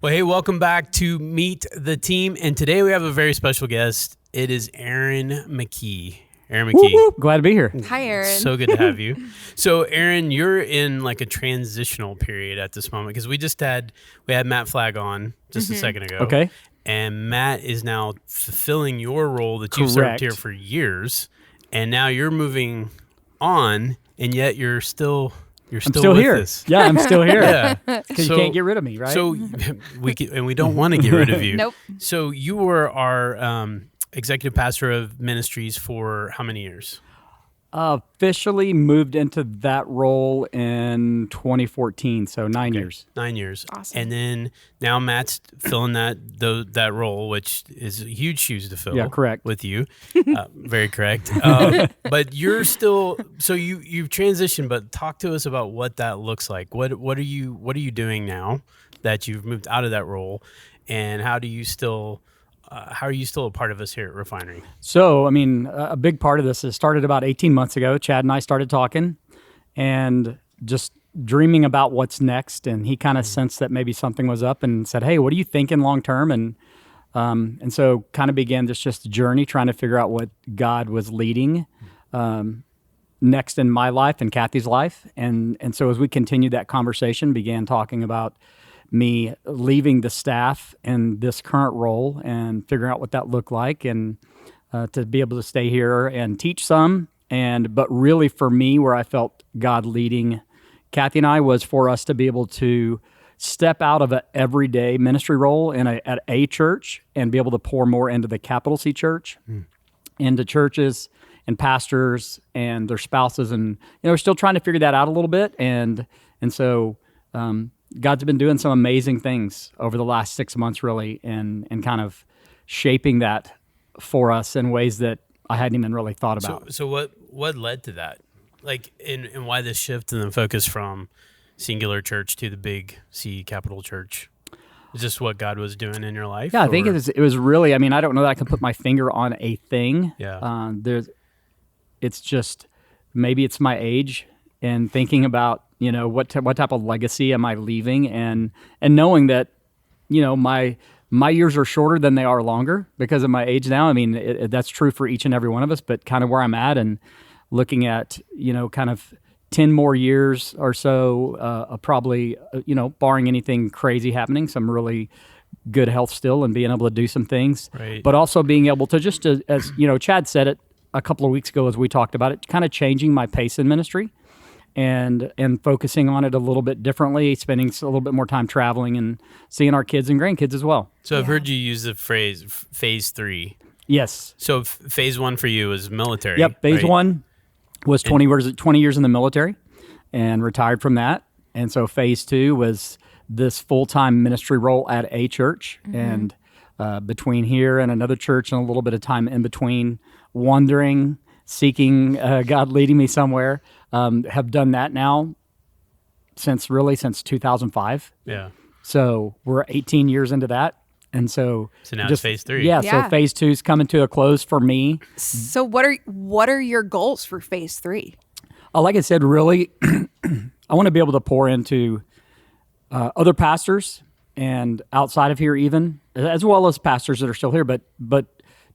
Well, hey, welcome back to Meet the Team. And today we have a very special guest. It is Aaron McKee. Aaron McKee. Whoop, whoop. Glad to be here. Hi, Aaron. So good to have you. So, Aaron, you're in like a transitional period at this moment because we had Matt Flagg on just a second ago. Okay. And Matt is now fulfilling your role that you served here for years. And now you're moving on, and yet I'm still here. Us. Yeah, I'm still here. Yeah. Because you can't get rid of me, right? So we don't want to get rid of you. Nope. So you were our executive pastor of ministries for how many years? Officially moved into that role in 2014, so 9 years. 9 years. Awesome. And then now Matt's filling that role, which is huge shoes to fill. Yeah, correct. With you. Very correct. But you're still, so you've transitioned, but talk to us about what that looks like. What are you doing now that you've moved out of that role, and how are you still a part of us here at Refinery? So, I mean, a big part of this is started about 18 months ago. Chad and I started talking and just dreaming about what's next. And he kind of sensed that maybe something was up and said, "Hey, what are you thinking long term?" And so kind of began just a journey trying to figure out what God was leading next in my life and Kathy's life. And so as we continued that conversation, began talking about me leaving the staff in this current role and figuring out what that looked like, and to be able to stay here and teach some. But really for me, where I felt God leading Kathy and I was for us to be able to step out of an everyday ministry role at a church and be able to pour more into the capital C church, into churches and pastors and their spouses. And, we're still trying to figure that out a little bit. And so, God's been doing some amazing things over the last 6 months, really, and kind of shaping that for us in ways that I hadn't even really thought about. So what led to that? Like, and why this shift in the focus from singular church to the big C capital church? Is this what God was doing in your life? Yeah, I think it was really, I mean, I don't know that I can put my finger on a thing. Yeah. It's just, maybe it's my age and thinking about, what type of legacy am I leaving, and knowing that, my years are shorter than they are longer because of my age now. I mean, that's true for each and every one of us, but kind of where I'm at and looking at, kind of 10 more years or so, probably, barring anything crazy happening, some really good health still and being able to do some things, right. But also being able to just, as Chad said it a couple of weeks ago as we talked about it, kind of changing my pace in ministry. And focusing on it a little bit differently, spending a little bit more time traveling and seeing our kids and grandkids as well. So I've heard you use the phrase phase 3. Yes. So phase 1 for you is military. Yep. Phase right? 1 was 20 years in the military and retired from that. And so phase 2 was this full-time ministry role at a church. And between here and another church and a little bit of time in between, wandering, seeking God leading me somewhere. Have done that now since 2005. Yeah. So we're 18 years into that. And so now it's phase 3. Yeah. So phase 2 is coming to a close for me. So what are your goals for phase 3? Like I said, really, I want to be able to pour into other pastors and outside of here even, as well as pastors that are still here, but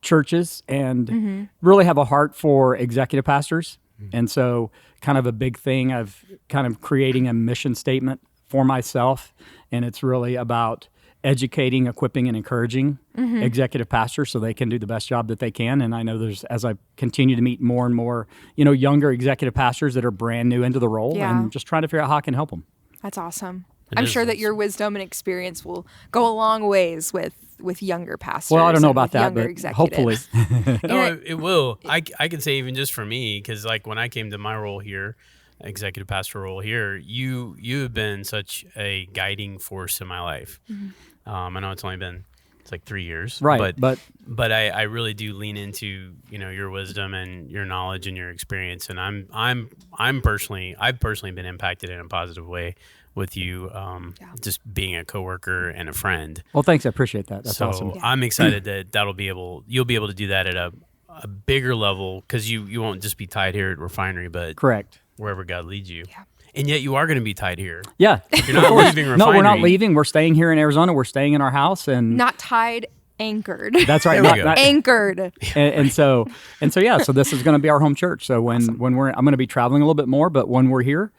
churches, and really have a heart for executive pastors. And so kind of a big thing of kind of creating a mission statement for myself. And it's really about educating, equipping, and encouraging executive pastors so they can do the best job that they can. And I know as I continue to meet more and more, younger executive pastors that are brand new into the role, and just trying to figure out how I can help them. That's awesome. I'm sure that your wisdom and experience will go a long ways with younger pastors. Well, I don't know about that, but executives. hopefully. No, it will. I can say even just for me, because like when I came to my role here, executive pastor role here, you have been such a guiding force in my life. I know it's only been like 3 years, right? But I really do lean into your wisdom and your knowledge and your experience, and I've personally been impacted in a positive way with you, just being a coworker and a friend. Well, thanks. I appreciate that. That's awesome. So I'm excited that you'll be able to do that at a bigger level, because you won't just be tied here at Refinery, but correct, wherever God leads you. Yeah. And yet you are going to be tied here. Yeah. You're not leaving Refinery. No, we're not leaving. We're staying here in Arizona. We're staying in our house, and Not tied, anchored. that's right. There we go. Not- Anchored. and so yeah. So this is going to be our home church. So when I'm going to be traveling a little bit more, but when we're here,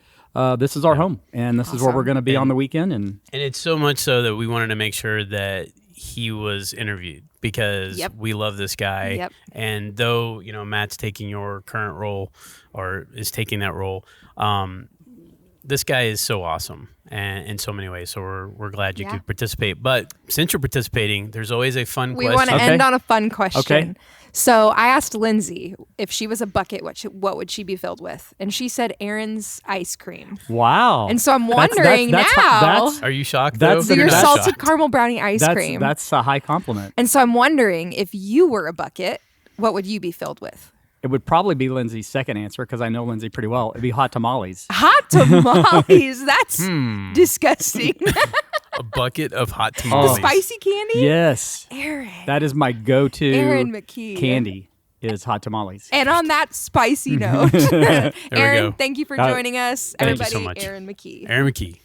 this is our home, and this is where we're going to be on the weekend. And it's so much so that we wanted to make sure that he was interviewed because we love this guy. Yep. And though, Matt's taking your current role or is taking that role, this guy is so awesome and in so many ways. So we're glad you could participate. But since you're participating, there's always a fun question. We want to end on a fun question. Okay. So I asked Lindsay if she was a bucket, what would she be filled with? And she said Aaron's ice cream. wow. And so I'm wondering Are you shocked though? That's your You're not salted shocked. caramel brownie ice cream. That's a high compliment. And so I'm wondering if you were a bucket, what would you be filled with? It would probably be Lindsay's second answer because I know Lindsay pretty well. It'd be hot tamales. Hot tamales. That's disgusting. A bucket of hot tamales. Spicy candy? Yes. Aaron. That is my go-to Aaron McKee. candy is hot tamales. And on that spicy note, we Aaron, go. thank you for joining us. Thank you Everybody, so much. Aaron McKee. Aaron McKee.